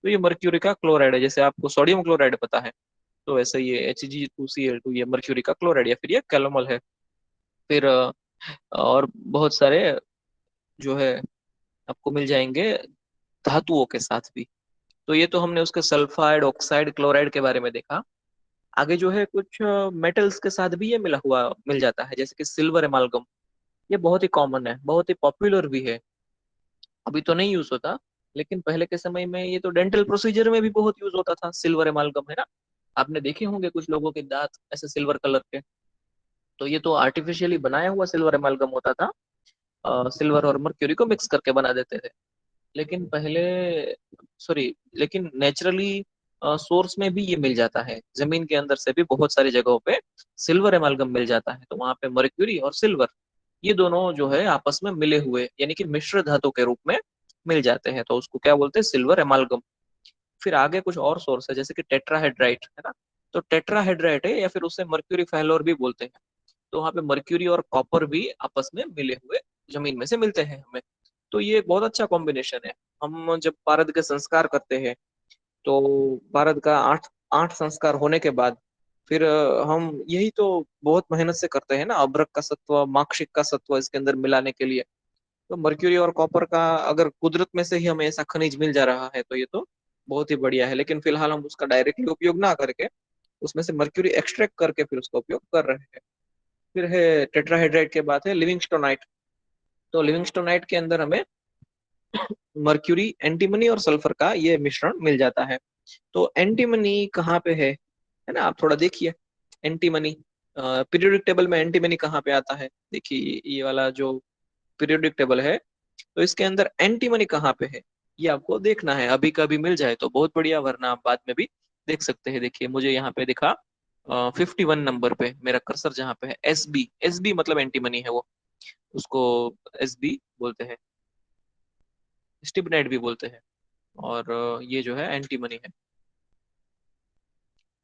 [SPEAKER 1] तो ये मर्क्यूरी का क्लोराइड है, जैसे आपको सोडियम क्लोराइड पता है, तो वैसे ये Hg2Cl2 ये मर्क्यूरी का क्लोराइड या फिर ये कैलोमल है। फिर और बहुत सारे जो है आपको मिल जाएंगे धातुओं के साथ भी। तो ये तो हमने उसके सल्फाइड, ऑक्साइड, क्लोराइड के बारे में देखा। आगे जो है कुछ मेटल्स के साथ भी ये मिला हुआ मिल जाता है, जैसे कि सिल्वर एमालगम। ये बहुत ही कॉमन है, बहुत ही पॉपुलर भी है। अभी तो नहीं यूज होता, लेकिन पहले के समय में ये तो डेंटल प्रोसीजर में भी बहुत यूज होता था, सिल्वर एमालगम, है ना। आपने देखे होंगे कुछ लोगों के दांत ऐसे सिल्वर कलर के। तो ये तो आर्टिफिशियली बनाया हुआ सिल्वर एमालगम होता था, सिल्वर और मर्क्यूरी को मिक्स करके बना देते थे। लेकिन पहले, सॉरी, लेकिन नेचुरली सोर्स में भी ये मिल जाता है, जमीन के अंदर से भी बहुत सारी जगहों पे सिल्वर एमालगम मिल जाता है। तो वहां पे मर्क्यूरी और सिल्वर ये दोनों जो है आपस में मिले हुए यानी कि मिश्र धातु के रूप में मिल जाते हैं, तो उसको क्या बोलते हैं, सिल्वर एमालगम। फिर आगे कुछ और सोर्स है जैसे कि टेट्राहेड्राइट है ना, तो टेट्राहेड्राइट है या फिर उसे मर्क्यूरी फैलोर भी बोलते हैं। तो वहाँ पे मर्क्यूरी और कॉपर भी आपस में मिले हुए जमीन में से मिलते हैं हमें। तो ये बहुत अच्छा कॉम्बिनेशन है। हम जब पारद के संस्कार करते हैं तो भारत का आठ आठ संस्कार होने के बाद फिर हम यही तो बहुत मेहनत से करते हैं ना, अभ्रक का सत्व माक्षिक का सत्व इसके अंदर मिलाने के लिए। तो मर्क्यूरी और कॉपर का अगर कुदरत में से ही हमें ऐसा खनिज मिल जा रहा है तो ये तो बहुत ही बढ़िया है, लेकिन फिलहाल हम उसका डायरेक्टली उपयोग ना करके उसमें से मर्क्यूरी एक्सट्रैक्ट करके फिर उसका उपयोग कर रहे हैं। फिर है टेट्राहेड्राइट के बाद है लिविंगस्टोनाइट। तो लिविंगस्टोनाइट के अंदर हमें मर्क्यूरी, एंटीमनी और सल्फर का ये मिश्रण मिल जाता है। तो एंटीमनी कहाँ पे है ना, आप थोड़ा देखिए। एंटीमनी पीरियोडिक टेबल में एंटीमनी कहाँ पे आता है, देखिए ये वाला जो पीरियोडिक टेबल है, तो इसके अंदर एंटीमनी कहाँ पे है ये आपको देखना है। अभी कभी मिल जाए तो बहुत बढ़िया, वरना आप बाद में भी देख सकते हैं। देखिए मुझे यहाँ पे दिखा 51 नंबर पे मेरा कर्सर जहाँ पे है, एस बी, एस बी मतलब एंटीमनी है वो, उसको एस बी बोलते हैं, स्टिबनाइट भी बोलते हैं। और ये जो है एंटीमनी है।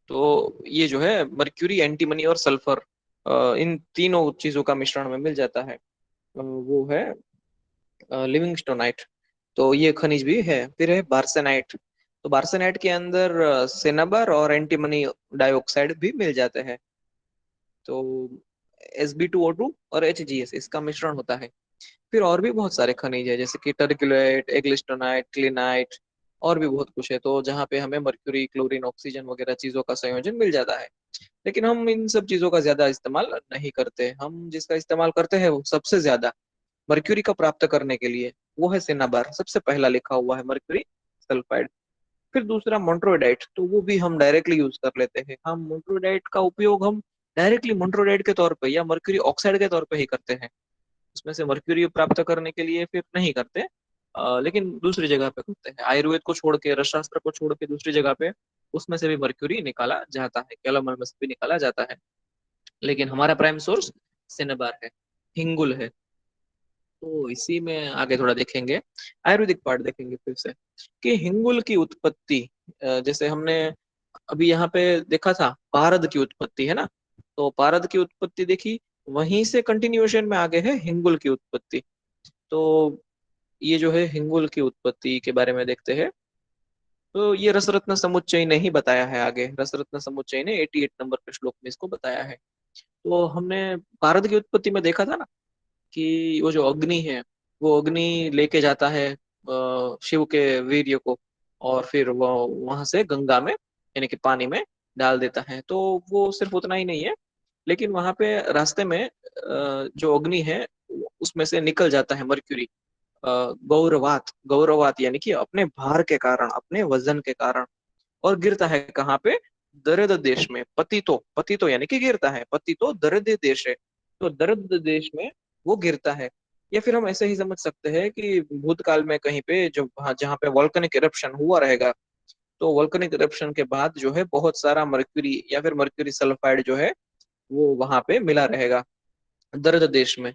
[SPEAKER 1] तो ये जो है मर्क्यूरी, एंटीमनी और सल्फर, इन तीनों चीजों का मिश्रण में मिल जाता है। वो है लिविंगस्टोनाइट। तो ये खनिज भी है। फिर है बार्सेनाइट। तो बार्सेनाइट के अंदर सेनाबर और एंटीमनी डाइऑक्साइड भी मिल जाते हैं। तो Sb2O2 और HgS इसका मिश्रण होता है। फिर और भी बहुत सारे खनिज है जैसे कि टर्कुलेट, एग्लिस्टोनाइट, क्लिनाइट, और भी बहुत कुछ है, तो जहाँ पे हमें मर्क्यूरी, क्लोरीन, ऑक्सीजन वगैरह चीजों का संयोजन मिल जाता है। लेकिन हम इन सब चीजों का ज्यादा इस्तेमाल नहीं करते। हम जिसका इस्तेमाल करते हैं वो सबसे ज्यादा मर्क्यूरी का प्राप्त करने के लिए, वो है सिनाबार, सबसे पहला लिखा हुआ है मर्क्यूरी सल्फाइड। फिर दूसरा मोन्ट्रोइडाइट, तो वो भी हम डायरेक्टली यूज कर लेते हैं। हम मोन्ट्रोइडाइट का उपयोग हम डायरेक्टली मोन्ट्रोइडाइट के तौर पे या मर्क्यूरी ऑक्साइड के तौर पे ही करते हैं। उसमें से मर्क्यूरी प्राप्त करने के लिए फिर नहीं करते, लेकिन दूसरी जगह पे करते हैं। आयुर्वेद को छोड़ के, रसशास्त्र को छोड़ के दूसरी जगह पे उसमें से भी मर्क्यूरी निकाला जाता है, कैलोमर में से भी निकाला जाता है। लेकिन हमारा प्राइम सोर्स सिनेबार है, हिंगुल है। तो इसी में आगे थोड़ा देखेंगे, आयुर्वेदिक पार्ट देखेंगे फिर से कि हिंगुल की उत्पत्ति, जैसे हमने अभी यहाँ पे देखा था पारद की उत्पत्ति है ना, तो पारद की उत्पत्ति देखी, वहीं से कंटिन्यूएशन में आगे है हिंगुल की उत्पत्ति। तो ये जो है हिंगुल की उत्पत्ति के बारे में देखते हैं। तो ये रसरत्न समुच्चय ने ही बताया है, आगे रसरत्न समुच्चय ने 88 नंबर के श्लोक में इसको बताया है। तो हमने पारद की उत्पत्ति में देखा था ना कि वो जो अग्नि है, वो अग्नि लेके जाता है शिव के वीर्य को, और फिर वो वहां से गंगा में यानी कि पानी में डाल देता है। तो वो सिर्फ उतना ही नहीं है, लेकिन वहां पे रास्ते में जो अग्नि है उसमें से निकल जाता है मर्क्यूरी, गौरवात, गौरवात यानी कि अपने भार के कारण, अपने वजन के कारण, और गिरता है कहाँ पे, दर्द देश में। पतितो, पतितो यानी कि गिरता है, पतितो दर्द देश है, तो दर्द देश में वो गिरता है। या फिर हम ऐसे ही समझ सकते हैं कि भूतकाल में कहीं पे जो जहाँ पे वोल्केनिक इरप्शन हुआ रहेगा, तो वोल्केनिक इरप्शन के बाद जो है बहुत सारा मर्क्यूरी या फिर मर्क्यूरी सल्फाइड जो है वो वहां पे मिला रहेगा दर्द देश में।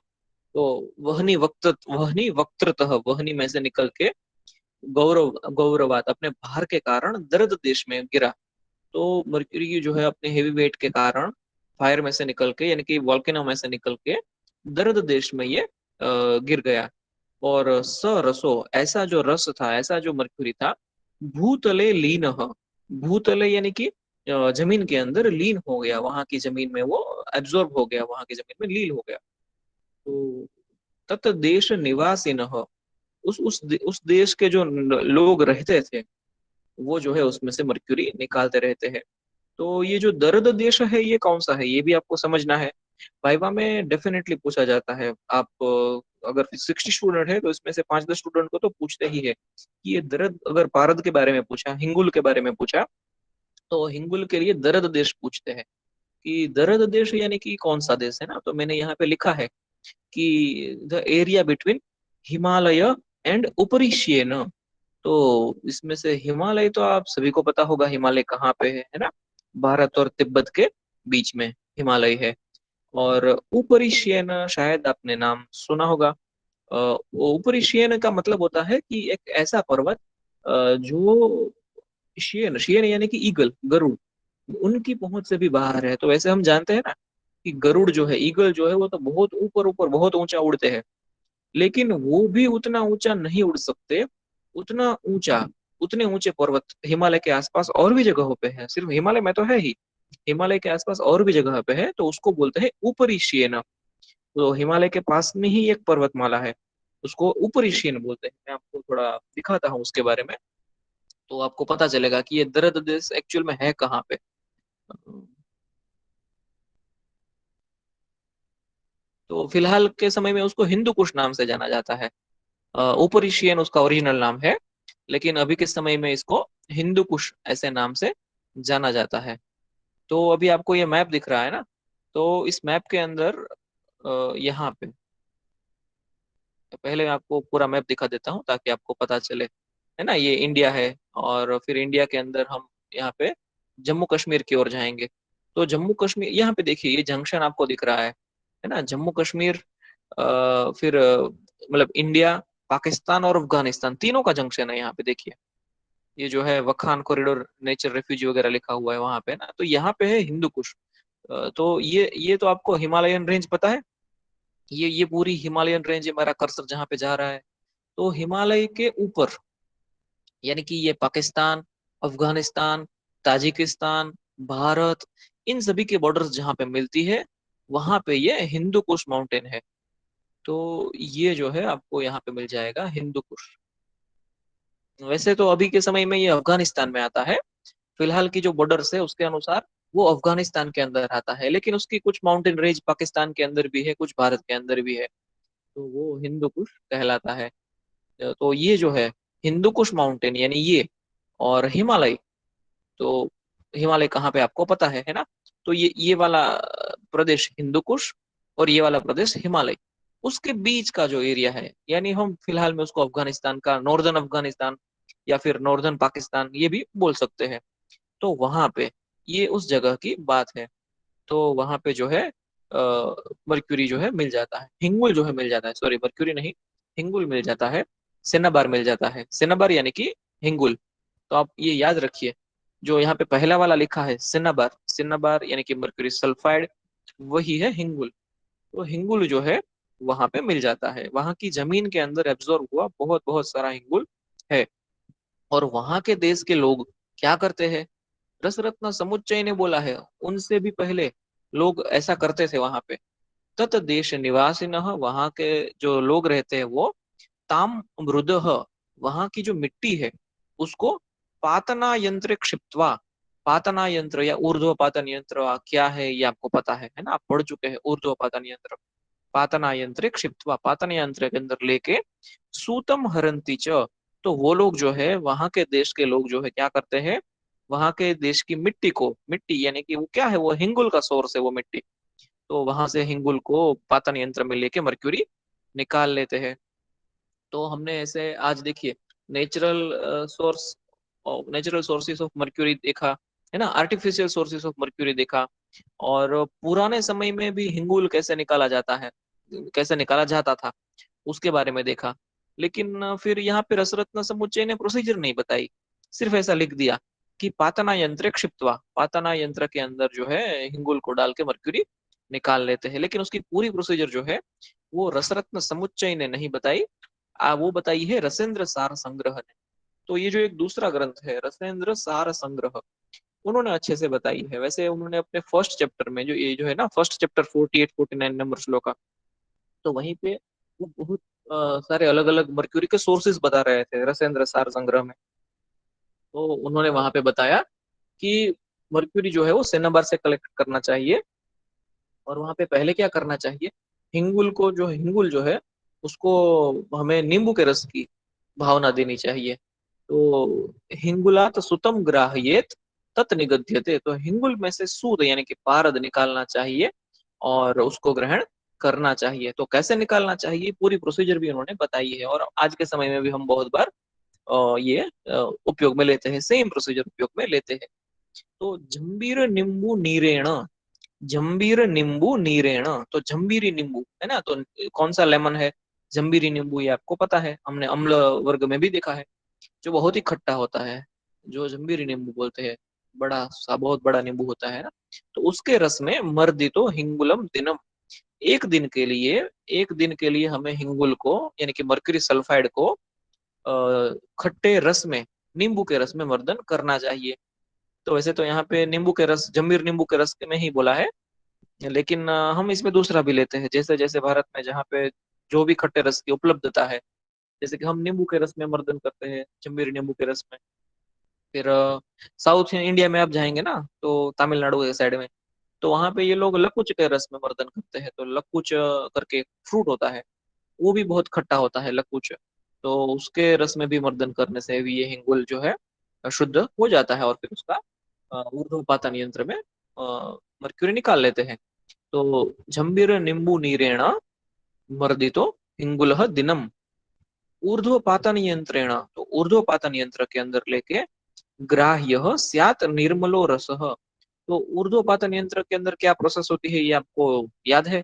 [SPEAKER 1] तो वहनी वक्त्रतः, वहनी में से निकल के गौरव, गौरवात अपने भार के कारण दर्द देश में गिरा। तो मर्क्यूरी जो है अपने हेवी वेट के कारण फायर में से निकल के यानी कि वॉल्केनो में से निकल के दर्द देश में ये गिर गया। और स रसो, ऐसा जो रस था, ऐसा जो मर्क्यूरी था, भूतले लीन, भूतले यानी कि जमीन के अंदर लीन हो गया, वहां की जमीन में वो एब्जॉर्ब हो गया, वहां की जमीन में लीन हो गया। तो तत देश निवासिन, उस देश के जो लोग रहते थे वो जो है उसमें से मर्क्यूरी निकालते रहते हैं। तो ये जो दर्द देश है ये कौन सा है, ये भी आपको समझना है। वाइवा में डेफिनेटली पूछा जाता है। आप अगर 60 स्टूडेंट है तो इसमें से 5-10 स्टूडेंट को तो पूछते ही है कि ये दर्द, अगर पारद के बारे में पूछा, हिंगुल के बारे में पूछा, तो हिंगुल के लिए दर्द देश पूछते हैं कि दर्द देश यानी कि कौन सा देश है ना। तो मैंने यहाँ पे लिखा है कि the area between Himalaya and उपरिशियन। तो इसमें से हिमालय तो आप सभी को पता होगा, हिमालय कहाँ पे है ना, भारत और तिब्बत के बीच में हिमालय है। और ऊपरी शेन शायद आपने नाम सुना होगा। ऊपरी शेन का मतलब होता है कि एक ऐसा पर्वत जो शेन शेन यानी कि ईगल गरुड़ उनकी पहुंच से भी बाहर है। तो वैसे हम जानते हैं ना कि गरुड़ जो है ईगल जो है वो तो बहुत ऊपर ऊपर बहुत ऊंचा उड़ते हैं, लेकिन वो भी उतना ऊंचा नहीं उड़ सकते। उतना ऊंचा उतने ऊंचे पर्वत हिमालय के आसपास और भी जगहों पे है, सिर्फ हिमालय में तो है ही, हिमालय के आसपास और भी जगह पे है, तो उसको बोलते हैं ऊपरी शेन। तो हिमालय के पास में ही एक पर्वतमाला है, उसको ऊपरी शेन बोलते हैं। मैं आपको थोड़ा दिखाता हूँ उसके बारे में, तो आपको पता चलेगा कि ये दर्द देश एक्चुअल में है कहाँ पे। तो फिलहाल के समय में उसको हिंदू कुश नाम से जाना जाता है। ऊपरी एशियन उसका ओरिजिनल नाम है, लेकिन अभी के समय में इसको हिंदू कुश ऐसे नाम से जाना जाता है। तो अभी आपको ये मैप दिख रहा है ना, तो इस मैप के अंदर यहाँ पे पहले मैं आपको पूरा मैप दिखा देता हूँ ताकि आपको पता चले। है ना, ये इंडिया है, और फिर इंडिया के अंदर हम यहाँ पे जम्मू कश्मीर की ओर जाएंगे। तो जम्मू कश्मीर यहाँ पे देखिए, ये जंक्शन आपको दिख रहा है ना, जम्मू कश्मीर, फिर मतलब इंडिया, पाकिस्तान और अफगानिस्तान तीनों का जंक्शन है यहाँ पे देखिए। ये जो है वखान कॉरिडोर नेचर रेफ्यूजी वगैरह लिखा हुआ है वहां पे ना, तो यहाँ पे है हिंदू कुश। तो ये तो आपको हिमालयन रेंज पता है। ये पूरी हिमालयन रेंज है, मेरा कर्सर जहाँ पे जा रहा है। तो हिमालय के ऊपर यानी कि ये पाकिस्तान, अफगानिस्तान, ताजिकिस्तान, भारत, इन सभी के बॉर्डर्स जहाँ पे मिलती है, वहां पे ये हिंदू कुश माउंटेन है। तो ये जो है आपको यहाँ पे मिल जाएगा हिंदू कुश। वैसे तो अभी के समय में ये अफगानिस्तान में आता है, फिलहाल की जो बॉर्डर्स है उसके अनुसार वो अफगानिस्तान के अंदर आता है, लेकिन उसकी कुछ माउंटेन रेंज पाकिस्तान के अंदर भी है, कुछ भारत के अंदर भी है, तो वो हिंदू कुश कहलाता है। तो ये जो है हिंदू कुश माउंटेन यानी ये, और हिमालय, तो हिमालय कहाँ पे आपको पता है ना। तो ये वाला प्रदेश हिंदू कुश और ये वाला प्रदेश हिमालय, उसके बीच का जो एरिया है, यानी हम फिलहाल में उसको अफगानिस्तान का नॉर्दर्न अफगानिस्तान या फिर नॉर्दर्न पाकिस्तान ये भी बोल सकते हैं। तो वहां पे ये उस जगह की बात है। तो वहां पे जो है मर्क्यूरी जो है मिल जाता है, हिंगुल जो है मिल जाता है, सॉरी मर्क्यूरी नहीं, हिंगुल मिल जाता है, सेनाबार मिल जाता है, सेनाबार यानी कि हिंगुल। तो आप ये याद रखिए, जो यहाँ पे पहला वाला लिखा है सिन्नाबार, सिन्नाबार यानी कि मर्क्यूरी सल्फाइड, वही है हिंगुल। तो हिंगुल जो है वहां पे मिल जाता है, वहां की जमीन के अंदर एब्जॉर्ब हुआ बहुत बहुत सारा हिंगुल है। और वहां के देश के लोग क्या करते हैं, रसरत्न समुच्चय ने बोला है, उनसे भी पहले लोग ऐसा करते थे वहां पे। तत देश निवासिन, वहां के जो लोग रहते हैं वो ताम मृद, वहां की जो मिट्टी है उसको पातना यंत्र क्षिप्तवा, पातना यंत्र या ऊर्ध्वपातन यंत्र क्या है ये आपको पता है ना, आप पढ़ चुके हैं ऊर्ध्वपातन यंत्र। पातना यंत्र क्षिप्तवा, पातन यंत्र के अंदर लेके सूतम हरंती च, तो वो लोग जो है वहां के देश के लोग जो है क्या करते हैं, वहां के देश की मिट्टी को, मिट्टी यानी कि वो क्या है, वो हिंगुल का सोर्स है वो मिट्टी, तो वहां से हिंगुल को पातन यंत्र में लेके मर्क्यूरी निकाल लेते हैं। तो हमने ऐसे आज देखिए natural source, natural sources of mercury देखा, है ना, आर्टिफिशियल सोर्सेस ऑफ मर्क्यूरी देखा, और पुराने समय में भी हिंगुल कैसे निकाला जाता है, कैसे निकाला जाता था, उसके बारे में देखा। लेकिन फिर यहाँ पे रसरत्न समुच्चय ने प्रोसीजर नहीं बताई, सिर्फ ऐसा लिख दिया कि पातना यंत्र क्षिप्तवा, पातना यंत्र के अंदर जो है हिंगुल को डाल के मर्क्यूरी निकाल लेते हैं, लेकिन उसकी पूरी प्रोसीजर जो है वो रसरत्न समुच्चय ने नहीं बताई। वो बताई है रसेंद्र सार संग्रह ने। तो ये जो एक दूसरा ग्रंथ है रसेंद्र सार संग्रह, उन्होंने अच्छे से बताई है। वैसे उन्होंने अपने फर्स्ट चैप्टर में, जो ये जो है ना फर्स्ट चैप्टर 48 49 नंबर श्लोक का, तो वहीं पे वो बहुत सारे अलग अलग मर्क्यूरी के सोर्सेज बता रहे थे रसेंद्र सार संग्रह में। तो उन्होंने वहां पे बताया कि मर्क्यूरी जो है वो सेनाबार से कलेक्ट करना चाहिए, और वहां पे पहले क्या करना चाहिए, हिंगुल को, जो हिंगुल जो है उसको हमें नींबू के रस की भावना देनी चाहिए। तो हिंगुलात सुतम ग्राह्येत तत् निगद्यते, तो हिंगुल में से सूद यानी कि पारद निकालना चाहिए और उसको ग्रहण करना चाहिए। तो कैसे निकालना चाहिए पूरी प्रोसीजर भी उन्होंने बताई है, और आज के समय में भी हम बहुत बार ये उपयोग में लेते हैं, सेम प्रोसीजर उपयोग में लेते हैं। तो जंबीर नींबू नीरेण, जंबीर नींबू नीरेण, तो जंबीरी नींबू है ना, तो कौन सा लेमन है? जंबीरी नींबू, ये आपको पता है, हमने अम्ल वर्ग में भी देखा है, जो बहुत ही खट्टा होता है, जो जंबीरी नींबू बोलते हैं, बड़ा सा बहुत बड़ा नींबू होता है ना। तो उसके रस में मर्दितो हिंगुलम दिनम, एक दिन के लिए, एक दिन के लिए हमें हिंगुल को, यानी कि मर्क्यूरी सल्फाइड को खट्टे रस में, नींबू के रस में मर्दन करना चाहिए। तो वैसे तो यहाँ पे नींबू के रस, जंबीर नींबू के रस में ही बोला है, लेकिन हम इसमें दूसरा भी लेते हैं, जैसे जैसे भारत में जहाँ पे जो भी खट्टे रस की उपलब्धता है, जैसे कि हम नींबू के रस में मर्दन करते हैं, जंबीर नींबू के रस में। फिर साउथ इंडिया में आप जाएंगे ना, तो तमिलनाडु के साइड में, तो वहाँ पे ये लोग लकुच के रस में मर्दन करते हैं। तो लकुच करके फ्रूट होता है, वो भी बहुत खट्टा होता है लकुच, तो उसके रस में भी मर्दन करने से भी ये हिंगुल जो है शुद्ध हो जाता है, और फिर उसका ऊर्ध्वपातन यंत्र में मर्क्यूरी निकाल लेते हैं। तो झंबिर नींबू नीरेण मर्दितो हिंगुलः दिनम ऊर्ध्वपातन यंत्रेण, तो ऊर्ध्वपातन यंत्र के अंदर लेके ग्राह्य स्यात् निर्मलो रसः। तो ऊर्ध्वपातन यंत्र के अंदर क्या प्रोसेस होती है, ये आपको याद है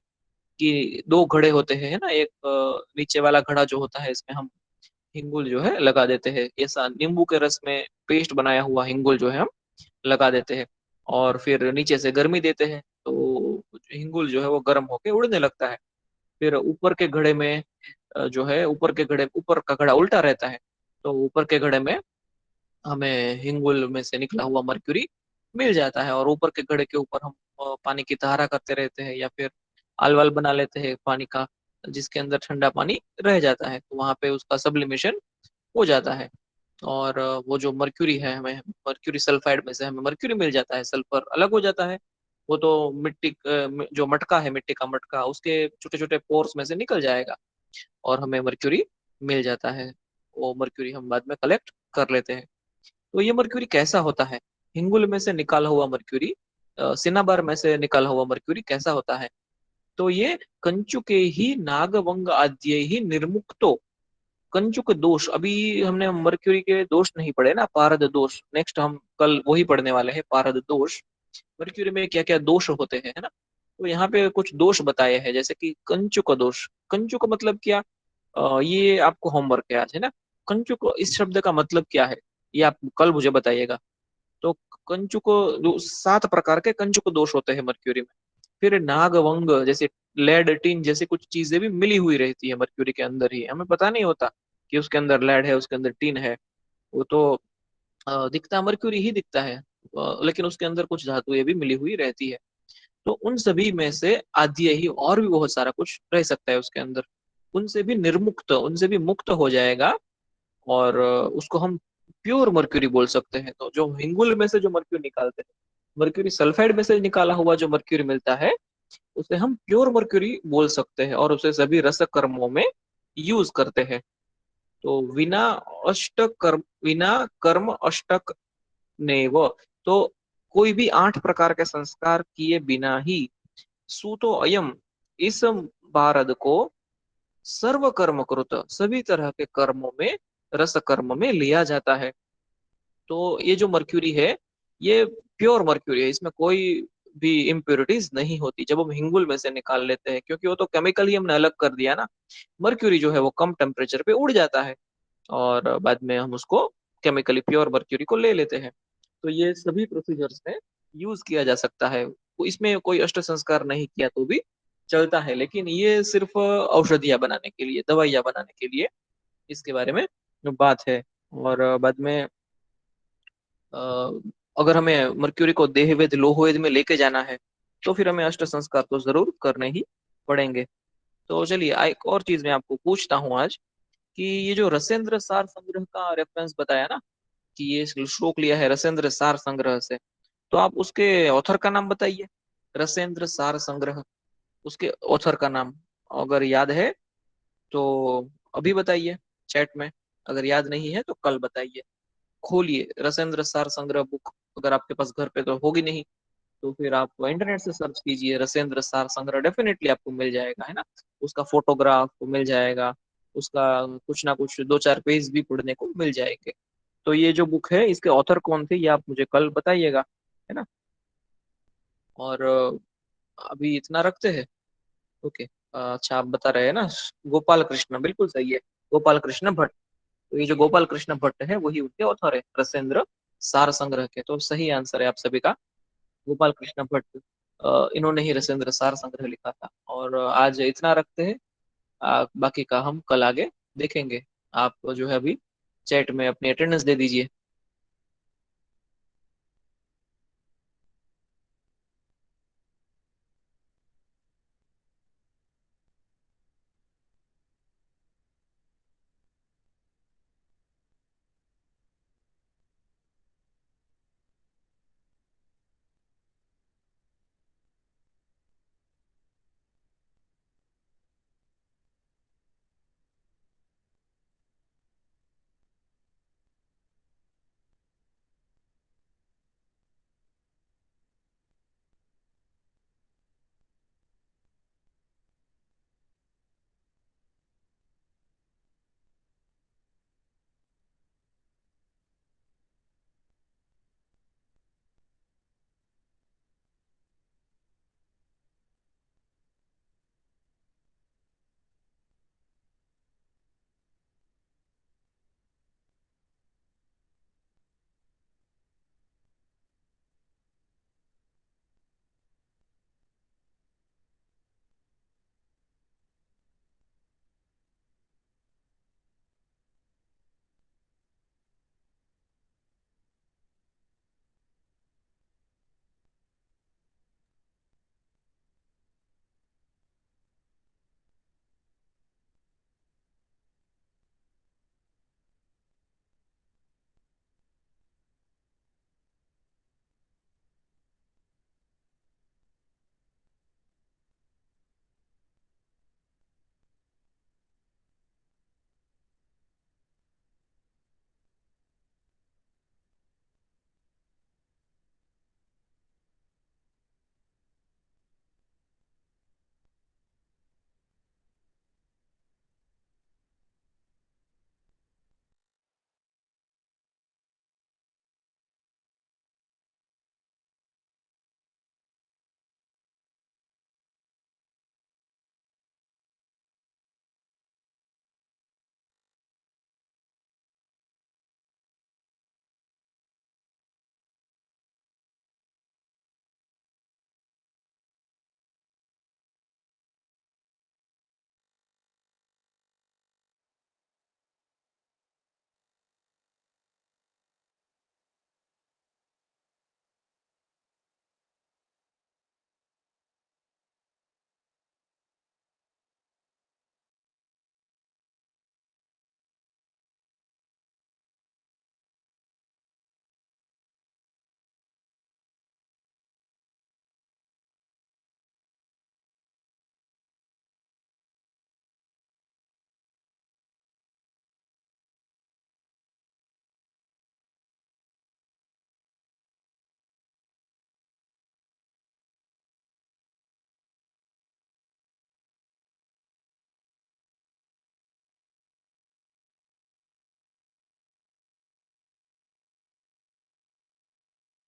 [SPEAKER 1] कि दो घड़े होते हैं, है ना, एक नीचे वाला घड़ा जो होता है, इसमें हम हिंगुल जो है लगा देते हैं, ऐसा नींबू के रस में पेस्ट बनाया हुआ हिंगुल जो है हम लगा देते हैं, और फिर नीचे से गर्मी देते हैं, तो हिंगुल जो है वो गर्म होके उड़ने लगता है। फिर ऊपर के घड़े में जो है, ऊपर के घड़े, ऊपर का घड़ा उल्टा रहता है, तो ऊपर के घड़े में हमें हिंगुल में से निकला हुआ मर्क्यूरी मिल जाता है, और ऊपर के घड़े के ऊपर हम पानी की धारा करते रहते हैं, या फिर अलवल बना लेते हैं पानी का, जिसके अंदर ठंडा पानी रह जाता है, तो वहां पे उसका सब्लिमेशन हो जाता है। और वो जो मर्क्यूरी है, हमें मर्क्यूरी सल्फाइड में से हमें मर्क्यूरी मिल जाता है, सल्फर अलग हो जाता है। वो तो मिट्टी जो मटका है, मिट्टी का मटका, उसके छोटे छोटे पोर्स में से निकल जाएगा, और हमें मर्क्यूरी मिल जाता है। वो मर्क्यूरी हम बाद में कलेक्ट कर लेते हैं। तो ये मर्क्यूरी कैसा होता है? हिंगुल में से निकाला हुआ मर्क्यूरी, सिनाबार में से निकाला हुआ मर्क्यूरी कैसा होता है? तो ये कंचुके ही नागवंग आद्य ही निर्मुक्तो, कंचुक दोष, अभी हमने मर्क्यूरी के दोष नहीं पढ़े ना, पारद दोष, नेक्स्ट हम कल वही पढ़ने वाले हैं, पारद दोष। मर्क्यूरी में क्या क्या दोष होते हैं, है ना। तो यहाँ पे कुछ दोष बताए हैं, जैसे कि कंचुक दोष। कंचुक मतलब क्या? ये आपको होमवर्क है आज, है ना। कंचुक इस शब्द का मतलब क्या है, ये आप कल मुझे बताइएगा। तो कंचुक, जो 7 प्रकार के कंचुक दोष होते हैं मर्क्यूरी में। फिर नागवंग, जैसे लेड टिन जैसी कुछ चीजें भी मिली हुई रहती है मर्क्यूरी के अंदर ही, हमें पता नहीं होता कि उसके अंदर लेड है, उसके अंदर टिन है। वो तो दिखता मर्क्यूरी ही दिखता है, लेकिन उसके अंदर कुछ धातुएं भी मिली हुई रहती है। तो उन सभी में से आद्य ही और भी बहुत सारा कुछ रह सकता है उसके अंदर, उनसे भी निर्मुक्त, उनसे भी मुक्त हो जाएगा, और उसको हम प्योर मर्क्यूरी बोल सकते हैं। तो जो हिंगुल में से जो मर्क्यूरी निकालते हैं, मर्क्यूरी सल्फाइड में से निकाला हुआ जो मर्क्यूरी मिलता है, उसे हम प्योर मर्क्यूरी बोल सकते हैं, और उसे सभी रस कर्मों में यूज करते हैं। तो बिना कर्म अष्टक नेव, तो कोई भी 8 प्रकार के संस्कार किए बिना ही सूतो अयम, इस भारत को सर्व कर्म कृत, सभी तरह के कर्मों में, रस कर्म में लिया जाता है। तो ये जो मर्क्यूरी है, ये प्योर मर्क्यूरी है, इसमें कोई भी इम्प्योरिटीज नहीं होती जब हम हिंगुल में से निकाल लेते हैं, क्योंकि वो तो केमिकल ही हमने अलग कर दिया ना। मर्क्यूरी जो है वो कम टेम्परेचर पे उड़ जाता है, और बाद में हम उसको केमिकली प्योर मर्क्यूरी को ले लेते हैं। तो ये सभी प्रोसीजर्स में यूज किया जा सकता है, तो इसमें कोई अष्ट संस्कार नहीं किया तो भी चलता है, लेकिन ये सिर्फ औषधियां बनाने के लिए, दवाइयां बनाने के लिए इसके बारे में बात है। और बाद में अ, अगर हमें मर्क्यूरी को देहवेद लोहवेद में लेके जाना है, तो फिर हमें अष्ट संस्कार तो जरूर करने ही पड़ेंगे। तो चलिए, एक और चीज मैं आपको पूछता हूँ आज, कि ये जो रसेंद्र सार संग्रह का रेफरेंस बताया ना, कि ये श्लोक लिया है रसेंद्र सार संग्रह से, तो आप उसके ऑथर का नाम बताइए। रसेंद्र सार संग्रह, उसके ऑथर का नाम अगर याद है तो अभी बताइए चैट में, अगर याद नहीं है तो कल बताइए। खोलिए रसेंद्र सार संग्रह बुक, अगर आपके पास घर पे तो होगी नहीं, तो फिर आप इंटरनेट से सर्च कीजिए रसेंद्र सार संग्रह, डेफिनेटली आपको मिल जाएगा, है ना। उसका फोटोग्राफ मिल जाएगा, उसका कुछ ना कुछ 2-4 पेज भी पढ़ने को मिल जाएंगे। तो ये जो बुक है, इसके ऑथर कौन थे, ये आप मुझे कल बताइएगा, है ना। और अभी इतना रखते हैं। ओके। अच्छा, आप बता रहे हैं ना, गोपाल कृष्ण, बिल्कुल सही है। गोपाल कृष्ण भट्ट। तो ये जो गोपाल कृष्ण भट्ट है वही उनके ऑथर है रसेंद्र सार संग्रह के। तो सही आंसर है आप सभी का, गोपाल कृष्ण भट्ट। इन्होंने ही रसेंद्र सार संग्रह लिखा था। और आज इतना रखते हैं। बाकी का हम कल आगे देखेंगे। आप जो है अभी चैट में अपनी अटेंडेंस दे दीजिए।